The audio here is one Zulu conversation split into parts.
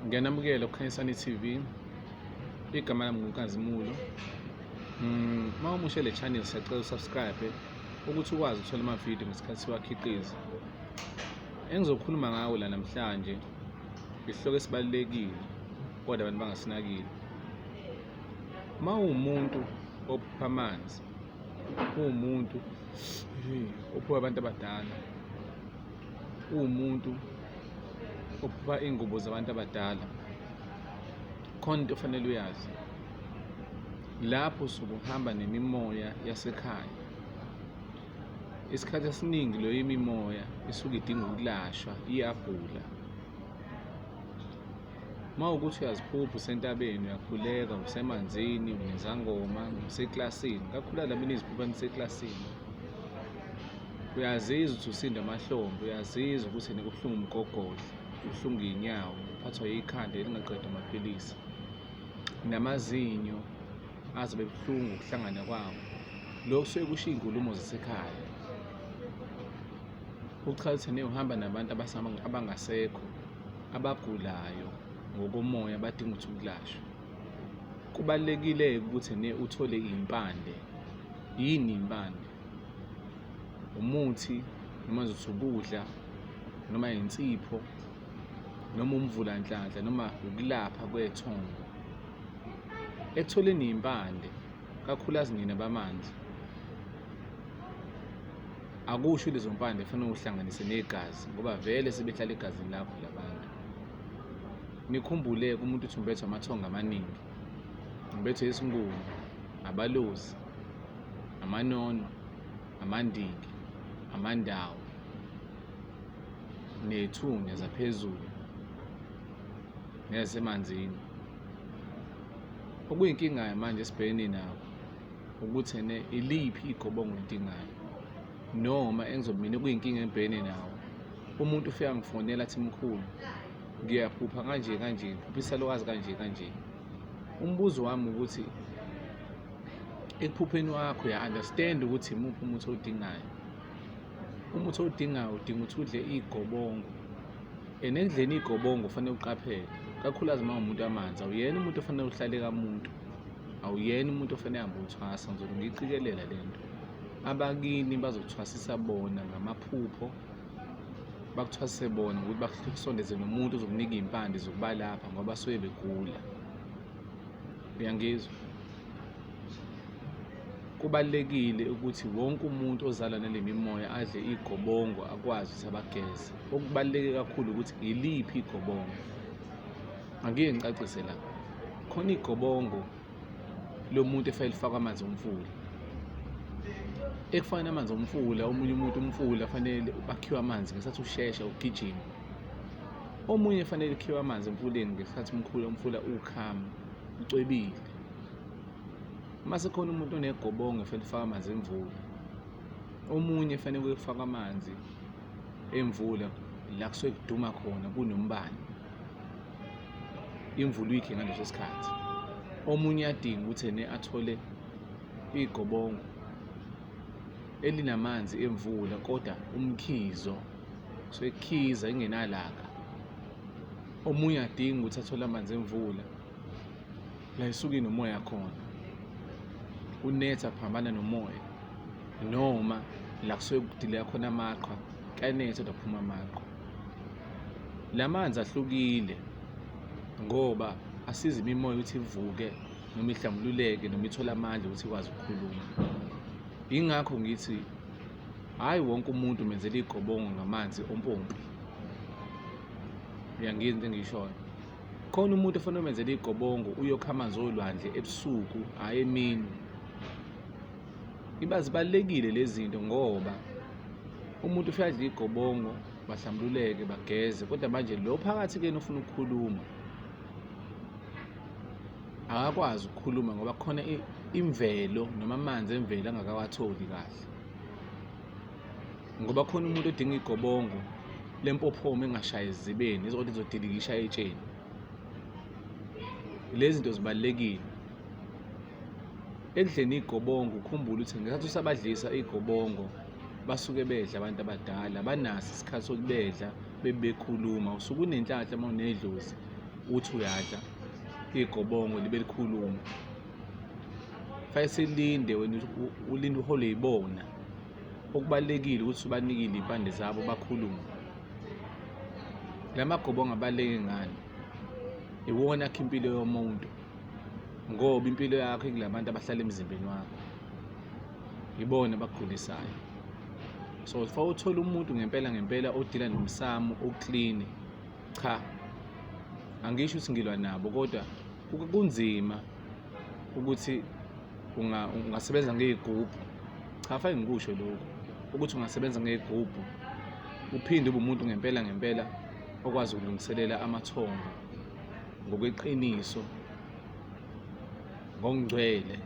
Ngiyanamukela kuKHANYISANI TV. Igama lami Nkhazimulo. Uma umusha le channel siyacela usubscribe ukuthi ukwazi ukuthola amavidiyo ngesikhathi siwakhiqiza. Engizokhuluma ngawo la namhlanje isihloko esibalulekile kodwa abantu bangasinakile. Uma uwumuntu ophupha amanzi, uwumuntu ophupha abantu abadala, uwumuntu ophupha ingubo zabantu abadala, khona into ofanele uyazi. Lapho usuke uhamba nemimoya yasekhaya. Isikhathi esiningi leyo imimoya isuke idinga ukulashwa, iyagula. Uma ukuthi uyaziphupha usentabeni, uyakhuleka, usemanzini, unezangoma, useklasini, kakhulu laba niziphupha niseklasini. Uyazizwa ukuthi usinda amahlombe, uyazizwa ukuthi kubuhlungu umgogodla, ubuhlungu iy'nyawo, uphathwa ikhanda elingaqedwa amaphilisi, namazinyo azobe buhlungu ukuhlangana kwawo. Lokho kusuke kusho iy'nkulumo zasekhaya. Uchaza ukuthi uhamba nabantu abangasekho, abagulayo ngokomoya, badinga ukuthi ukulashwa. Kubalulekile ukuthi uthole iy'mpande. Yini iy'mpande? Umuthi, noma uzothi ukudla, noma insipho, noma umvulanhlanhla, noma ukulapha kwethongo. Ekutholeni iy'mpande, kakhulukazi nina bamanzi, akusho lezo mpande kufanele uhlanganise negazi ngoba vele sebehlala egazini lakho labantu. Nikhumbule umuntu uthi umbethwe amathongo amaningi, umbethwe isibungu, abalozi, amanono, amandiki, amandawo, nethunya zaphezulu nezasemanzini. Okuyinkinga manje esibhekene nawo ukuthi iliphi igobongo olidingayo, noma engizobe mina kuyinkinga engibhekene nawo. Umuntu ufika ngifonela athi mkhulu, ngiyaphupha kanje kanje, ngiphupha isalukazi kanje kanje. Umbuzo wami ukuthi ekuphupheni wakho uya-understand ukuthi imuphi umuthi owudingayo. Umuthi owudingayo udinga ukuthi udle igobongo. Ekudleni igobongo kufanele uqaphele, kakhulukazi uma umuntu amanzi. Awuyena umuntu ofanele uhlale kamuntu, awuyena umuntu ofanele ahambe uthwasa. Ngizobe ngiyiqikelela le nto. Abakini bazokuthwasisa bona ngamaphupho, bakuthwasise bona ukuthi bakusondeze nomuntu ozokunika iy'mpande zokubalapha ngoba basuke begula. Uyangizwa? Kubalulekile ukuthi wonke umuntu ozalwa nale mimoya adle igobongo, akwazi ukuthi abageze. Okubaluleke kakhulu ukuthi iliphi igobongo. Angike ngicacise la. Khona igobongo lo muntu efanele lifakwe amanzi omfula. Ekufana namanzi omfula, omunye umuntu umfula afanele bakhiwe amanzi ngesikhathi ushesha ugijima. Omunye afanele kukhiwe amanzi emfuleni ngesikhathi umfula ukhama, ucwebile. Mase khona umuntu onegobongo efanele ufaka amanzi emvula. Omunye efanele kufaka amanzi emvula la kusuke kuduma khona kunombani, imvula uyikhe ngaleso sikhathi. Omunye adinga ukuthi athole igobongo elinamanzi emvula kodwa umkhizo sekhiza ingenalaka. Omunye adinga ukuthi athole amanzi emvula la isuke nomoya khona, unetha kuphambana nomoya, noma la kusuke kudileka khona amaqhwa, kanetha kodwa kuphuma amaqhwa. La manzi ahlukile ngoba asiza imimoya ukuthi ivuke noma ihlambululeke noma ithole amandla ukuthi ikwazi ukukhuluma. Yingakho ngithi hhayi wonke umuntu umenzela igobongo ngamanzi ompompi. Uyangizwa into engiyishoyo? Khona umuntu ofanele umenzela igobongo uyokha amanzi olwandle ebusuku, hhayi emini. Zibalulekile lezi zinto ngoba umuntu ufika adle igobongo, bahlambululeke, bageze, kodwa manje lo phakathi kuyena ufuna ukukhuluma akakwazi ukukhuluma ngoba khona imvelo noma amanzi emvelo angakawatholi kahle. Ngoba khona umuntu odinga igobongo lempophomo engashayi ezibeni, izothi izodilikisha etsheni. Lezi zinto zibalulekile. Ekudleni igobongo ukhumbule ukuthi ngesikhathi usabadlisa igobongo basuke bedla abantu abadala, banaso isikhathi sokubedla bekhuluma. Usuke unenhlanhla uma unedlozi, uthi uyadla igobongo libe likhuluma. Fanele silinde wena ulinde uhole yibona. Okubalekile ukuthi ubanikile impande zabo bakhulume. Lamagobongo abaleke ngani? Iwona akha impilo yomuntu, ngoba impilo yakho ikulabantu abahlala emzimbeni wakho, ibona abakugulisayo. So fanele uthole umuntu ngempela odila nomsamo oclean. Cha, angisho ukuthi ngilwa nabo, kodwa kunzima ukuthi ungasebenza ngey'gubhu. Cha, fanele ngikusho lokhu ukuthi ungasebenza ngey'gubhu uphinde ube umuntu ngempela okwazi ukulungiselela amathongo ngokweqiniso, ngokungcwele.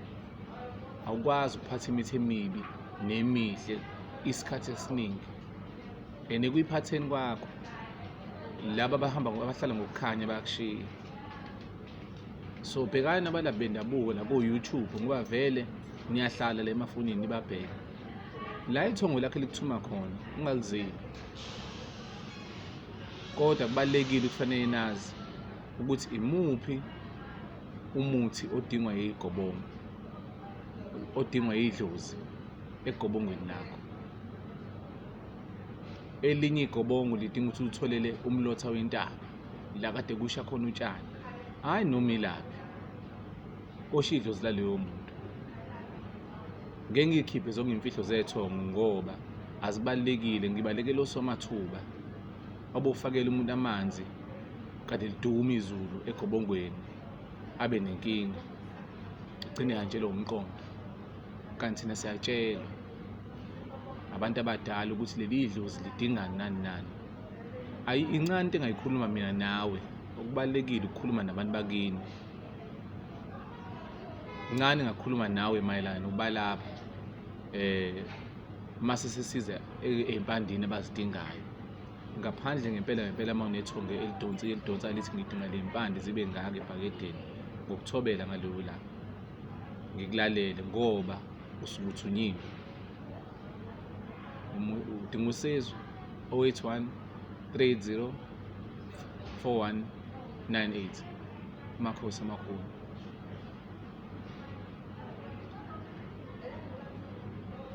Awukwazi ukuphatha imithi emibi nemihle isikhathi esiningi. And ekuyiphatheni kwakho laba abahlala ngokukhanya bayakushiya. So bhekana nabalaphi bendabuko nabo-YouTube, ngoba vele niyahlala la emafonini nibabheke. La ithongo lakhe likuthuma khona ungalizeli, kodwa kubalulekile kufanele nazi ukuthi imuphi umuthi odingwa yigobongo, odingwa yidlozi egobongweni lakho. Elinye igobongo lidinga ukuthi ulitholele umlotha wentaba la kade kusha khona utshani, hhayi noma ilaphi, osha idlozi laleyo muntu. Ngeke ngikhiphe zonke iy'mfihlo zethongo ngoba azibalulekile, ngibalekela osomathuba abofakela umuntu amanzi kade liduma izulu egobongweni abe nenkinga, agcine yantshelwa umqondo. Kanti thina siyatshelwa abantu abadala ukuthi leli dlozi lidingani nani. Incane into engayikhuluma mina nawe, okubalulekile ukukhuluma nabantu bakini. Incane engakhuluma nawe mayelana nokubalapha mase sesiza ey'mpandeni abazidingayo. Ngaphandle ngempela uma unethongo elidonsa lithi ngidinga le mpande zibe ngaka ebhakedeni, ngokuthobela ngaloyo langa ngikulalele ngoba usuke uthunyiwe. Udinga usizo 081 30 4198. Makhosi amakhulu.